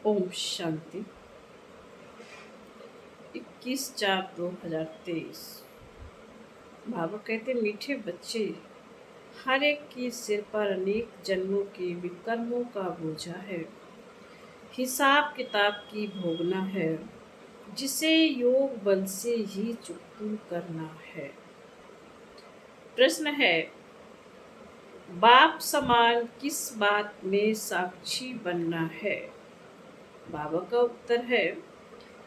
ओम शांति। 21/4/2023। बाबा कहते, मीठे बच्चे, हर एक की सिर पर अनेक जन्मों के विकर्मों का बोझा है। हिसाब किताब की भोगना है, जिसे योग बल से ही चुकता करना है। प्रश्न है, बाप समान किस बात में साक्षी बनना है? बाबा का उत्तर है,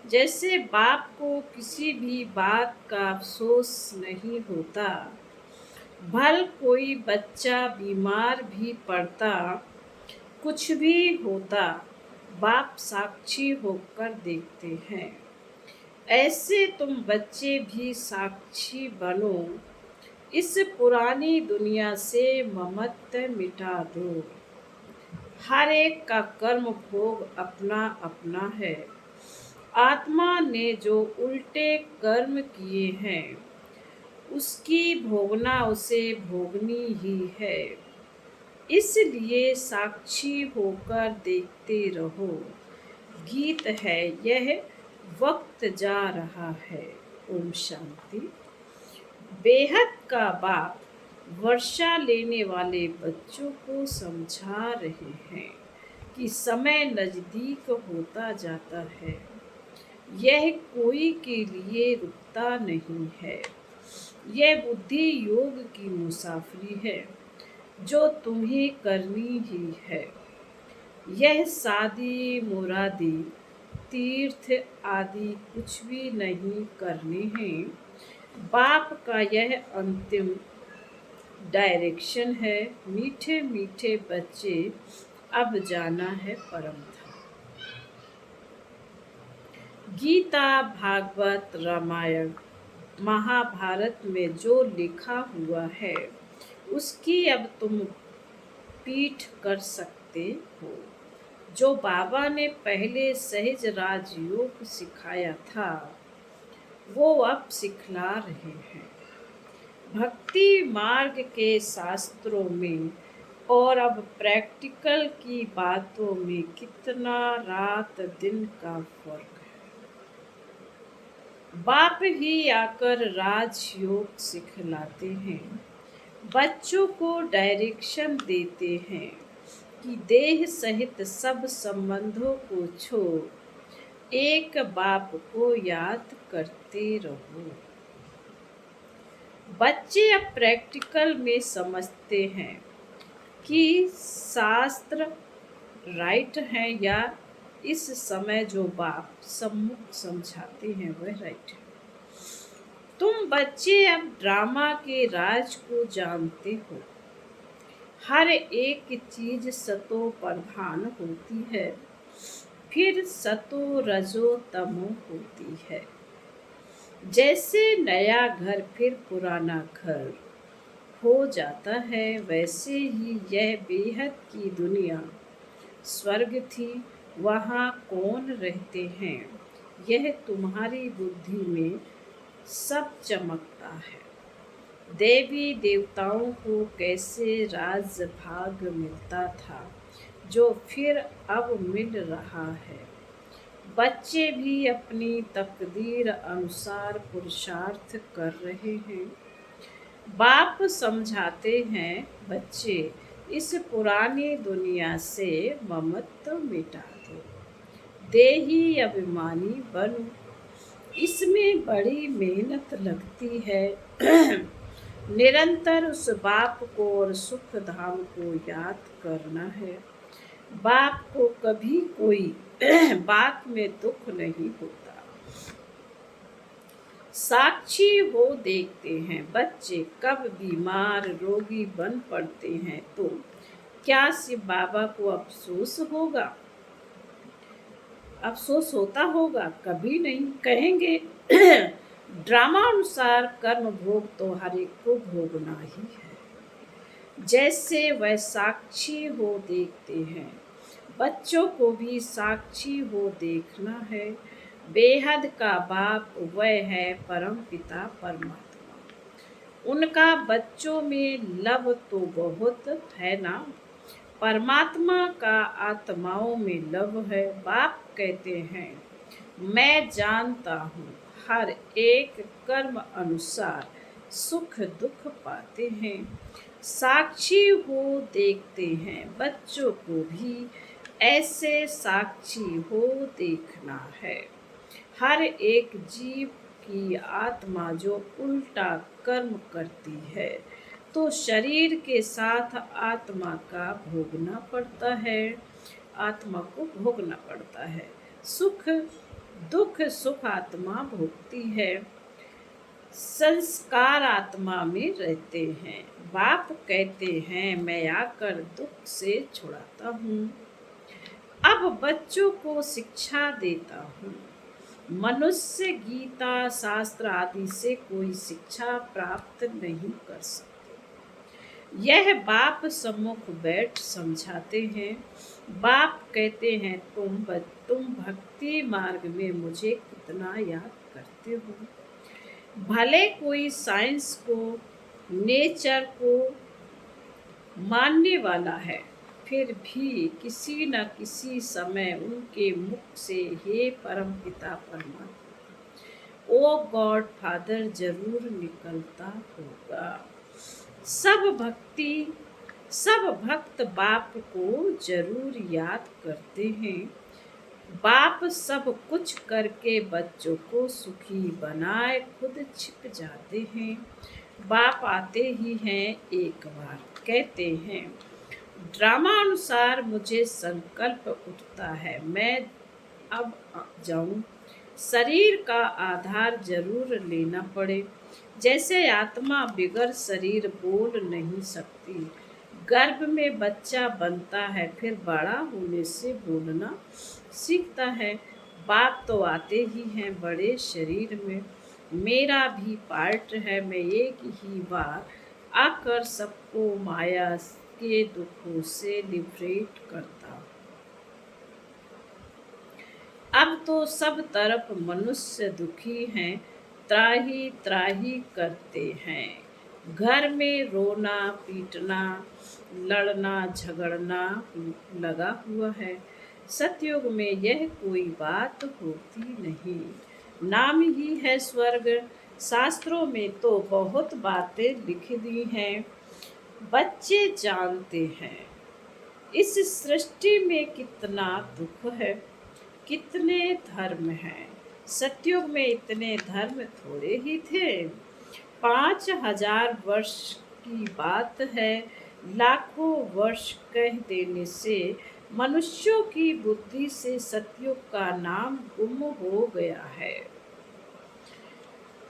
जैसे बाप को किसी भी बात का अफसोस नहीं होता, भल कोई बच्चा बीमार भी पड़ता, कुछ भी होता, बाप साक्षी होकर देखते हैं। ऐसे तुम बच्चे भी साक्षी बनो। इस पुरानी दुनिया से ममत्व मिटा दो। हर एक का कर्म भोग अपना अपना है। आत्मा ने जो उल्टे कर्म किए हैं, उसकी भोगना उसे भोगनी ही है। इसलिए साक्षी होकर देखते रहो। गीत है यह, वक्त जा रहा है। ओम शांति। बेहद का बाप वर्षा लेने वाले बच्चों को समझा रहे हैं कि समय नजदीक होता जाता है। यह कोई के लिए रुकता नहीं है। यह बुद्धि योग की मुसाफरी है, जो तुम्हें करनी ही है। यह शादी मुरादी तीर्थ आदि कुछ भी नहीं करने हैं। बाप का यह अंतिम डायरेक्शन है। मीठे मीठे बच्चे, अब जाना है परम धाम। गीता, भागवत, रामायण, महाभारत में जो लिखा हुआ है, उसकी अब तुम पीठ कर सकते हो। जो बाबा ने पहले सहज राजयोग सिखाया था, वो अब सिखला रहे हैं। भक्ति मार्ग के शास्त्रों में और अब प्रैक्टिकल की बातों में कितना रात दिन का फर्क है। बाप ही आकर राजयोग सिखलाते हैं, बच्चों को डायरेक्शन देते हैं कि देह सहित सब संबंधों को छोड़ एक बाप को याद करते रहो। बच्चे अब प्रैक्टिकल में समझते हैं कि शास्त्र राइट है या इस समय जो बाप सम्मुख समझाते हैं वह राइट है। तुम बच्चे अब ड्रामा के राज को जानते हो। हर एक चीज सतो प्रधान होती है, फिर सतो रजो तमो होती है। जैसे नया घर फिर पुराना घर हो जाता है, वैसे ही यह बेहद की दुनिया स्वर्ग थी। वहाँ कौन रहते हैं, यह तुम्हारी बुद्धि में सब चमकता है। देवी देवताओं को कैसे राज भाग मिलता था, जो फिर अब मिल रहा है। बच्चे भी अपनी तकदीर अनुसार पुरुषार्थ कर रहे हैं। बाप समझाते हैं, बच्चे इस पुरानी दुनिया से ममत्व मिटा दो, देही अभिमानी बनो। इसमें बड़ी मेहनत लगती है। निरंतर उस बाप को और सुख धाम को याद करना है। बाप को कभी कोई बात में दुख नहीं होता। साक्षी हो देखते हैं। बच्चे कब बीमार रोगी बन पड़ते हैं, तो क्या शिव बाबा को अफसोस होगा? अफसोस होता होगा? कभी नहीं। कहेंगे ड्रामा अनुसार कर्म भोग तो हर एक को भोगना ही है। जैसे वह साक्षी हो देखते हैं, बच्चों को भी साक्षी हो देखना है। बेहद का बाप वह है परम पिता परमात्मा। उनका बच्चों में लव तो बहुत है ना, परमात्मा का आत्माओं में लव है। बाप कहते हैं मैं जानता हूँ हर एक कर्म अनुसार सुख दुख पाते हैं। साक्षी हो देखते हैं बच्चों को भी ऐसे साक्षी हो देखना है। हर एक जीव की आत्मा जो उल्टा कर्म करती है तो शरीर के साथ आत्मा का भोगना पड़ता है। आत्मा को भोगना पड़ता है। सुख दुख सुख आत्मा भोगती है। संस्कार आत्मा में रहते हैं। बाप कहते हैं मैं आकर दुख से छुड़ाता हूँ। अब बच्चों को शिक्षा देता हूँ। मनुष्य गीता शास्त्र आदि से कोई शिक्षा प्राप्त नहीं कर सकते। यह बाप सम्मुख बैठ समझाते हैं। बाप कहते हैं तुम भक्ति मार्ग में मुझे कितना याद करते हो। भले कोई साइंस को नेचर को मानने वाला है फिर भी किसी न किसी समय उनके मुख से हे परम पिता परमात्मा ओ गॉड फादर जरूर निकलता होगा। सब भक्त बाप को जरूर याद करते हैं। बाप सब कुछ करके बच्चों को सुखी बनाए खुद छिप जाते हैं। बाप आते ही हैं एक बार कहते हैं ड्रामा अनुसार मुझे संकल्प उठता है मैं अब जाऊं। शरीर का आधार जरूर लेना पड़े। जैसे आत्मा बिगर शरीर बोल नहीं सकती। गर्भ में बच्चा बनता है फिर बड़ा होने से बोलना सीखता है। बाप तो आते ही हैं बड़े शरीर में। मेरा भी पार्ट है मैं एक ही बार आकर सबको माया के दुखों से लिबरेट करता हूँ। अब तो सब तरफ मनुष्य दुखी हैं त्राही त्राही करते हैं। घर में रोना पीटना लड़ना झगड़ना लगा हुआ है। सतयुग में यह कोई बात होती नहीं। नाम ही है स्वर्ग। शास्त्रों में तो बहुत बातें लिख दी हैं। बच्चे जानते हैं इस सृष्टि में कितना दुख है कितने धर्म हैं। सतयुग में इतने धर्म थोड़े ही थे। 5000 वर्ष की बात है। लाखों वर्ष कह देने से मनुष्यों की बुद्धि से सतयुग का नाम गुम हो गया है।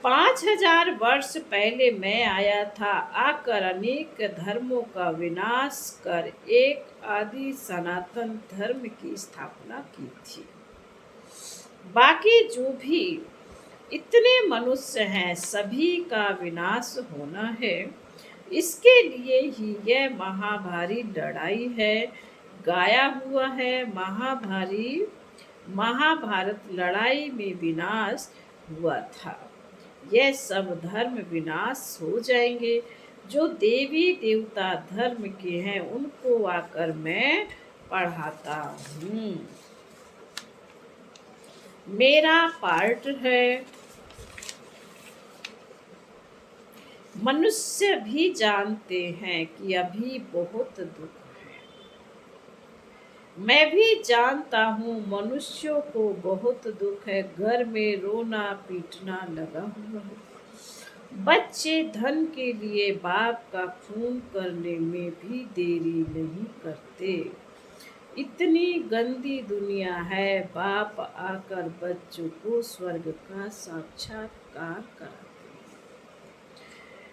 5000 वर्ष पहले मैं आया था आकर अनेक धर्मों का विनाश कर एक आदि सनातन धर्म की स्थापना की थी। बाकी जो भी इतने मनुष्य हैं सभी का विनाश होना है। इसके लिए ही यह महाभारी लड़ाई है। गाया हुआ है महाभारत लड़ाई में विनाश हुआ था। यह सब धर्म विनाश हो जाएंगे। जो देवी देवता धर्म के हैं उनको आकर मैं पढ़ाता हूँ। मेरा पार्ट है। मनुष्य भी जानते हैं कि अभी बहुत दुख है। मैं भी जानता हूँ मनुष्यों को बहुत दुख है। घर में रोना पीटना लगा हुआ है। बच्चे धन के लिए बाप का खून करने में भी देरी नहीं करते। इतनी गंदी दुनिया है। बाप आकर बच्चों को स्वर्ग का साक्षात्कार कराते हैं।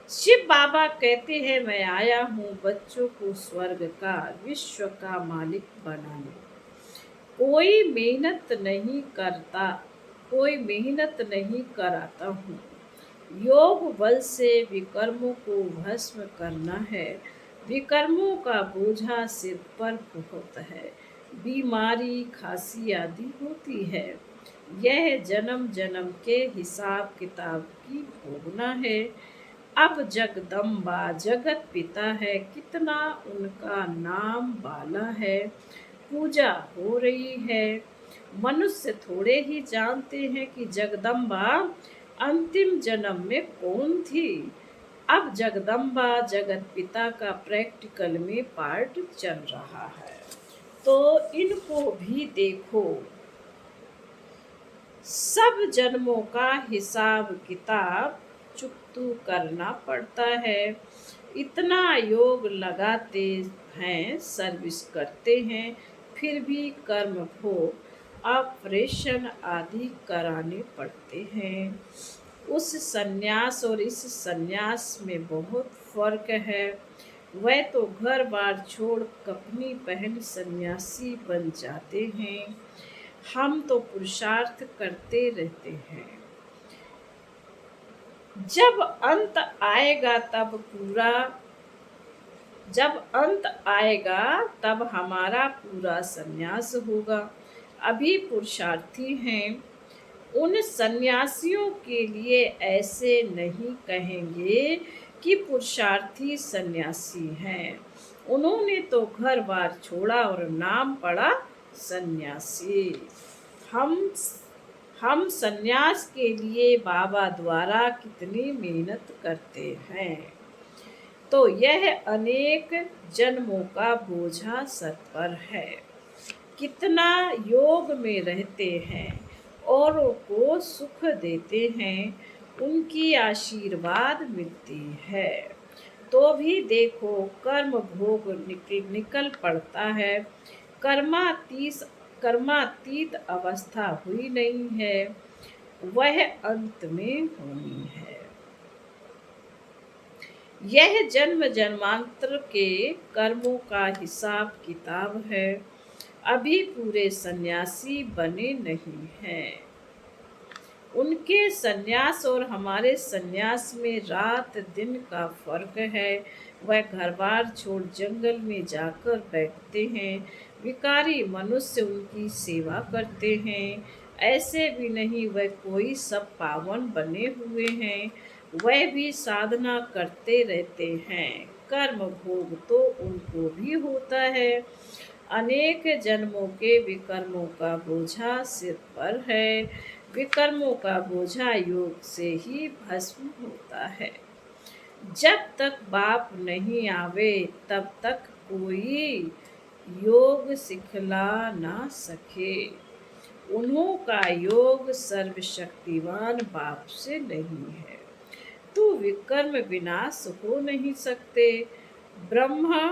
शिव बाबा कहते हैं मैं आया हूँ बच्चों को स्वर्ग का विश्व का मालिक बनाने। कोई मेहनत नहीं कराता हूँ। योग बल से विकर्मों को भस्म करना है। विकर्मों का बोझा सिर पर बहुत है। बीमारी खांसी आदि होती है। यह जन्म जन्म के हिसाब किताब की भोगना है। अब जगदम्बा जगत पिता है, कितना उनका नाम बाला है। पूजा हो रही है, मनुष्य थोड़े ही जानते हैं कि जगदम्बा अंतिम जन्म में कौन थी। अब जगदम्बा जगत पिता का प्रैक्टिकल में पार्ट चल रहा है, तो इनको भी देखो। सब जन्मों का हिसाब किताब चुकतू करना पड़ता है। इतना योग लगाते हैं, सर्विस करते हैं, फिर भी कर्म भोग ऑपरेशन आदि कराने पड़ते हैं। उस सन्यास और इस सन्यास में बहुत फर्क है। वह तो घर बार छोड़ कपनी पहन सन्यासी बन जाते हैं, हम तो पुरुषार्थ करते रहते हैं। जब अंत आएगा तब पूरा जब अंत आएगा तब हमारा पूरा सन्यास होगा। अभी पुरुषार्थी हैं। उन सन्यासियों के लिए ऐसे नहीं कहेंगे कि पुरुषार्थी सन्यासी हैं। उन्होंने तो घर बार छोड़ा और नाम पड़ा सन्यासी। हम हम सन्यास के लिए बाबा द्वारा कितनी मेहनत करते हैं, तो यह अनेक जन्मों का बोझा सर पर है। कितना योग में रहते हैं, औरों को सुख देते हैं, उनकी आशीर्वाद मिलती है, तो भी देखो कर्म भोग निकल पड़ता है। कर्मातीत अवस्था हुई नहीं है, वह अंत में होनी है। यह जन्म जन्मांतर के कर्मों का हिसाब किताब है। अभी पूरे सन्यासी बने नहीं हैं। उनके सन्यास और हमारे सन्यास में रात दिन का फर्क है। वह घर बार छोड़ जंगल में जाकर बैठते हैं, भिखारी मनुष्य उनकी सेवा करते हैं। ऐसे भी नहीं वह कोई सब पावन बने हुए हैं, वह भी साधना करते रहते हैं। कर्म भोग तो उनको भी होता है। अनेक जन्मों के विकर्मों का बोझा सिर पर है। विकर्मों का बोझा योग से ही भस्म होता है। जब तक बाप नहीं आवे तब तक कोई योग सिखला ना सके। उन्हों का योग सर्वशक्तिवान बाप से नहीं है, तो विकर्म विनाश हो नहीं सकते। ब्रह्मा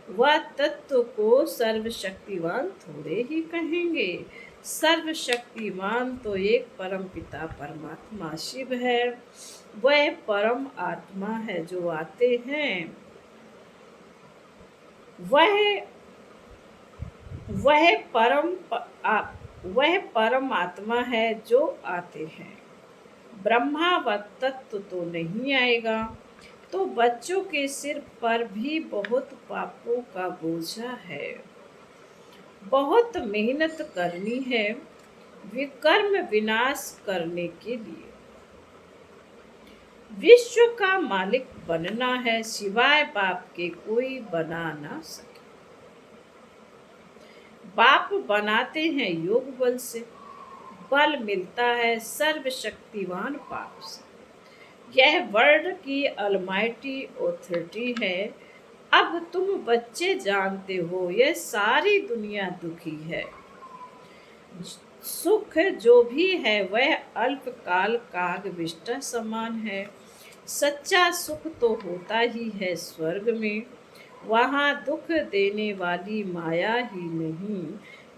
व तत्व को सर्वशक्तिवान थोड़े ही कहेंगे। सर्वशक्तिमान तो एक परम पिता परमात्मा शिव है। वह परम आत्मा है जो आते हैं। वह परम आत्मा है जो आते हैं। ब्रह्मा व तत्व तो नहीं आएगा, तो बच्चों के सिर पर भी बहुत पापों का बोझा है। बहुत मेहनत करनी है विकर्म विनाश करने के लिए। विश्व का मालिक बनना है, सिवाय बाप के कोई बना ना सके। बाप बनाते हैं योग बल से, बल मिलता है सर्वशक्तिवान बाप से। यह वर्ल्ड की अलमाइटी ऑथोरिटी है। अब तुम बच्चे जानते हो यह सारी दुनिया दुखी है। सुख जो भी है वह अल्पकाल काग विष्टा समान है। सच्चा सुख तो होता ही है स्वर्ग में, वहाँ दुख देने वाली माया ही नहीं।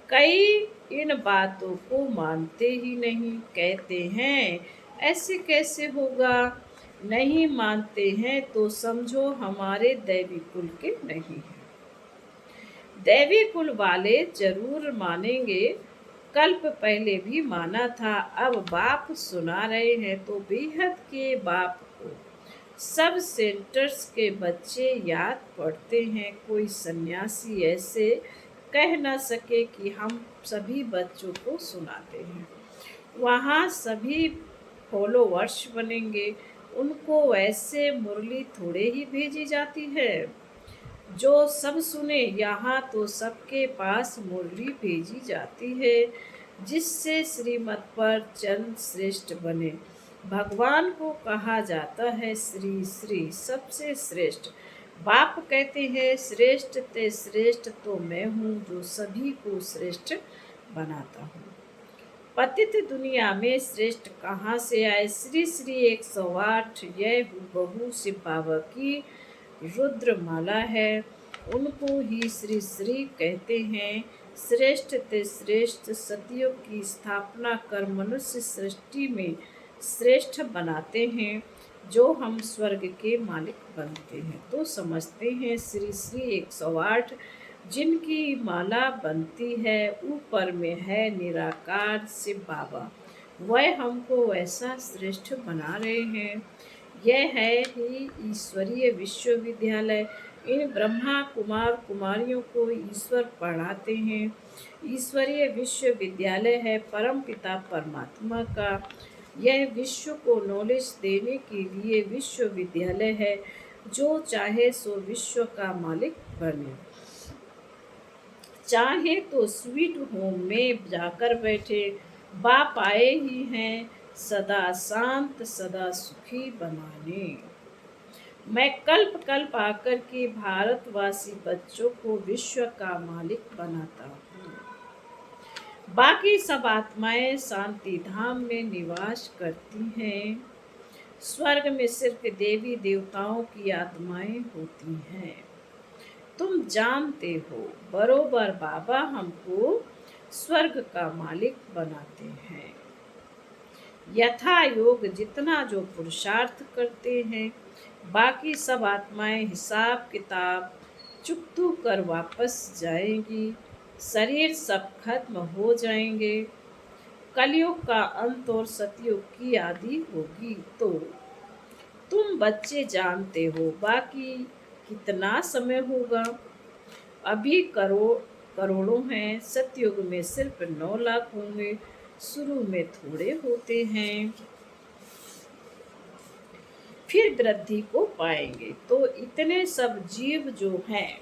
कई इन बातों को मानते ही नहीं, कहते हैं ऐसे कैसे होगा। नहीं मानते हैं तो समझो हमारे दैवी कुल के नहीं हैं। दैवी कुल वाले जरूर मानेंगे, कल्प पहले भी माना था। अब बाप सुना रहे हैं तो बेहद के बाप को सब सेंटर्स के बच्चे याद पड़ते हैं। कोई सन्यासी ऐसे कह न सके कि हम सभी बच्चों को सुनाते हैं। वहाँ सभी फॉलोवर्स बनेंगे, उनको ऐसे मुरली थोड़े ही भेजी जाती है जो सब सुने। यहाँ तो सबके पास मुरली भेजी जाती है जिससे श्रीमत पर चरण श्रेष्ठ बने। भगवान को कहा जाता है श्री श्री सबसे श्रेष्ठ। बाप कहते हैं श्रेष्ठ ते श्रेष्ठ तो मैं हूँ जो सभी को श्रेष्ठ बनाता हूँ। पतित दुनिया में श्रेष्ठ कहाँ से आए? श्री श्री 108 यह बहू शिव बाबा की रुद्रमाला है। उनको ही श्री श्री कहते हैं। श्रेष्ठ ते श्रेष्ठ सतयुग की स्थापना कर मनुष्य सृष्टि में श्रेष्ठ बनाते हैं जो हम स्वर्ग के मालिक बनते हैं। तो समझते हैं श्री श्री 108 जिनकी माला बनती है ऊपर में है निराकार शिव बाबा, वह हमको ऐसा श्रेष्ठ बना रहे हैं। यह है ही ईश्वरीय विश्वविद्यालय। इन ब्रह्मा कुमार कुमारियों को ईश्वर पढ़ाते हैं। ईश्वरीय विश्वविद्यालय है परम पिता परमात्मा का। यह विश्व को नॉलेज देने के लिए विश्वविद्यालय है। जो चाहे सो विश्व का मालिक बने। चाहे तो स्वीट होम में जाकर बैठे। बाप आए ही हैं सदा शांत सदा सुखी बनाने। मैं कल्प कल्प आकर के भारतवासी बच्चों को विश्व का मालिक बनाता हूँ। बाकी सब आत्माएं शांति धाम में निवास करती हैं। स्वर्ग में सिर्फ देवी देवताओं की आत्माएं होती हैं। तुम जानते हो बरोबर बाबा हमको स्वर्ग का मालिक बनाते हैं। यथा योग जितना जो पुरुषार्थ करते हैं। बाकी सब आत्माएं हिसाब किताब चुकतू कर वापस जाएंगी। शरीर सब खत्म हो जाएंगे। कलयुग का अंत और सतयुग की आदि होगी। तो तुम बच्चे जानते हो बाकी कितना समय होगा। अभी करोड़ों हैं। सतयुग में सिर्फ 9 लाख होंगे। शुरू में थोड़े होते हैं फिर वृद्धि को पाएंगे। तो इतने सब जीव जो हैं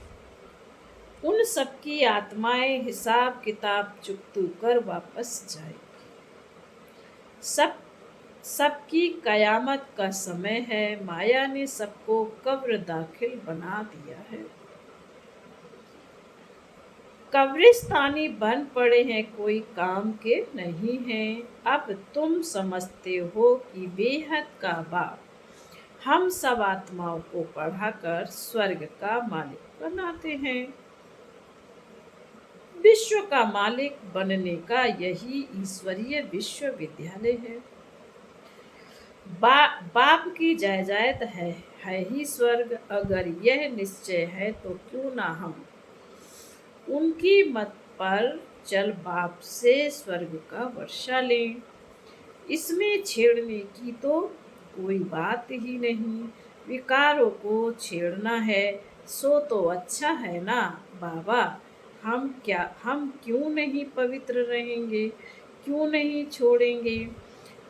उन सबकी आत्माएं हिसाब किताब चुकतू कर वापस जाएंगी। सबकी कयामत का समय है। माया ने सबको कब्र दाखिल बना दिया है। कब्रिस्तानी बन पड़े हैं कोई काम के नहीं हैं। अब तुम समझते हो कि बेहद का बाप हम सब आत्माओं को पढ़ाकर स्वर्ग का मालिक बनाते हैं। विश्व का मालिक बनने का यही ईश्वरीय विश्वविद्यालय है। बाप की जायदाद है ही स्वर्ग। अगर यह निश्चय है तो क्यों ना हम उनकी मत पर चल बाप से स्वर्ग का वर्षा लें। इसमें छेड़ने की तो कोई बात ही नहीं। विकारों को छेड़ना है सो तो अच्छा है ना बाबा। हम क्यों नहीं पवित्र रहेंगे, क्यों नहीं छोड़ेंगे।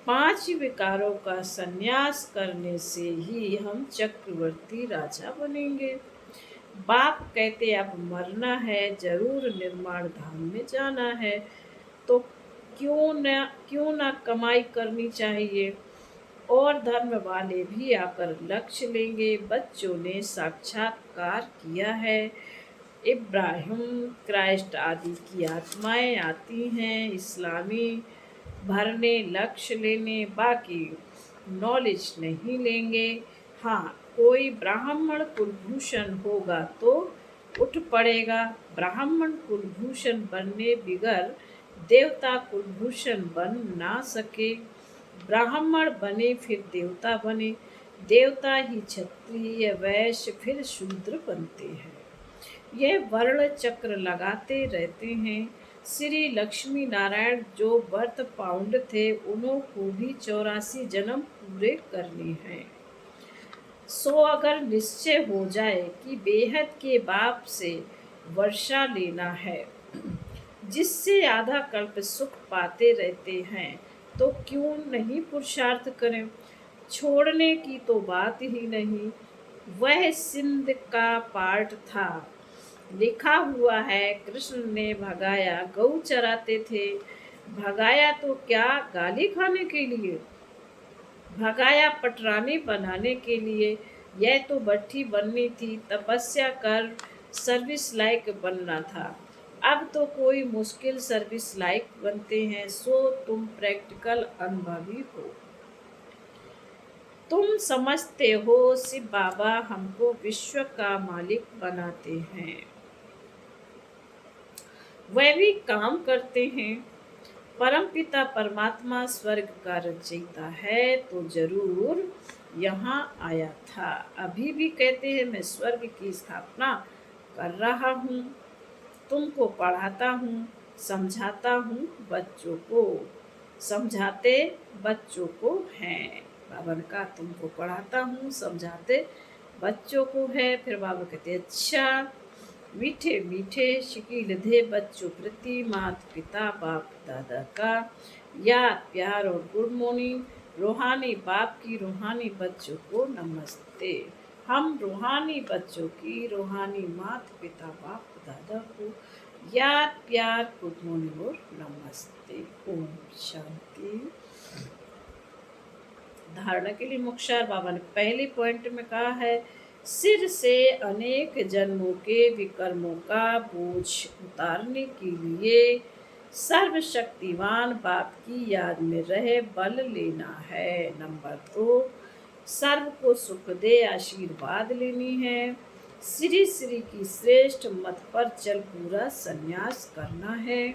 5 विकारों का संन्यास करने से ही हम चक्रवर्ती राजा बनेंगे। बाप कहते अब मरना है जरूर निर्माण धाम में जाना है तो क्यों ना कमाई करनी चाहिए। और धर्म वाले भी आकर लक्ष्य लेंगे। बच्चों ने साक्षात्कार किया है। इब्राहिम क्राइस्ट आदि की आत्माएं आती हैं इस्लामी भरने लक्ष्य लेने। बाकी नॉलेज नहीं लेंगे। हाँ कोई ब्राह्मण कुलभूषण होगा तो उठ पड़ेगा। ब्राह्मण कुलभूषण बनने बिगर देवता कुलभूषण बन ना सके। ब्राह्मण बने फिर देवता बने। देवता ही क्षत्रिय वैश्य फिर शूद्र बनते हैं। यह वर्ण चक्र लगाते रहते हैं। श्री लक्ष्मी नारायण जो बर्थ पाउंड थे उन्हों को भी 84 जन्म पूरे करने हैं। सो अगर निश्चय हो जाए कि बेहद के बाप से वर्षा लेना है जिससे आधा कल्प सुख पाते रहते हैं तो क्यों नहीं पुरुषार्थ करें। छोड़ने की तो बात ही नहीं। वह सिंध का पाठ था, लिखा हुआ है कृष्ण ने भगाया गऊ चराते थे। भगाया तो क्या, गाली खाने के लिए? भगाया पटरानी बनाने के लिए। यह तो भट्ठी बननी थी, तपस्या कर सर्विस लायक बनना था। अब तो कोई मुश्किल सर्विस लायक बनते हैं। सो तुम प्रैक्टिकल अनुभवी हो। तुम समझते हो शिव बाबा हमको विश्व का मालिक बनाते हैं, वह भी काम करते हैं। परमपिता परमात्मा स्वर्ग का रचयिता है तो जरूर यहाँ आया था। अभी भी कहते हैं मैं स्वर्ग की स्थापना कर रहा हूँ, तुमको पढ़ाता हूँ, समझाता हूँ बच्चों को। समझाते बच्चों को हैं। बाबा ने कहा तुमको पढ़ाता हूँ, समझाते बच्चों को है। फिर बाबा कहते अच्छा, मीठे मीठे शकील दे बच्चों प्रति माता पिता बाप दादा का याद प्यार और गुड मॉर्निंग। रूहानी बाप की रूहानी बच्चों को नमस्ते। हम रूहानी बच्चों की रूहानी माता पिता बाप दादा को याद प्यार गुड मॉर्निंग और नमस्ते। ओम शांति। धारणा के लिए मुख्तार बाबा ने पहले पॉइंट में कहा है, सिर से अनेक जन्मों के विकर्मों का बोझ उतारने के लिए सर्वशक्तिमान बाप की याद में रहे बल लेना है। नंबर 2, सर्व को सुख दे आशीर्वाद लेनी है। श्री श्री की श्रेष्ठ मत पर चल पूरा संन्यास करना है।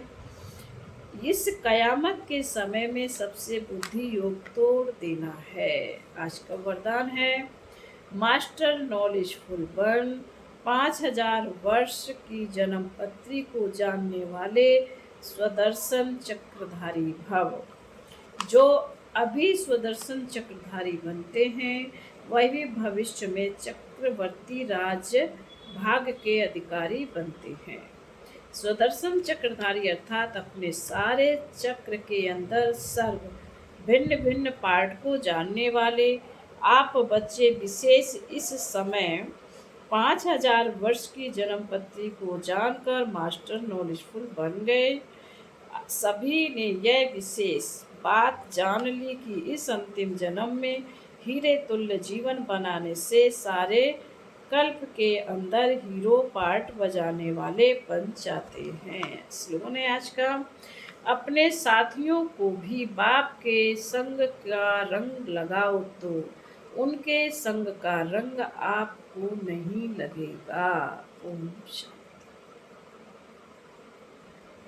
इस कयामत के समय में सबसे बुद्धि योग तोड़ देना है। आज का वरदान है मास्टर नॉलेजफुल बर्न। 5000 वर्ष की जन्म पत्री को जानने वाले स्वदर्शन चक्रधारी भव। जो अभी स्वदर्शन चक्रधारी बनते हैं वह भी भविष्य में चक्रवर्ती राज भाग के अधिकारी बनते हैं। स्वदर्शन चक्रधारी अर्थात अपने सारे चक्र के अंदर सर्व भिन्न भिन्न पार्ट को जानने वाले आप बच्चे विशेष इस समय 5000 वर्ष की जन्म पत्री को जानकर मास्टर नॉलेजफुल बन गए। सभी ने यह विशेष बात जान ली कि इस अंतिम जन्म में हीरे तुल्य जीवन बनाने से सारे कल्प के अंदर हीरो पार्ट बजाने वाले बन जाते हैं। स्लोगन है आज का, अपने साथियों को भी बाप के संग का रंग लगाओ तो उनके संग का रंग आपको नहीं लगेगा। ओम शांति।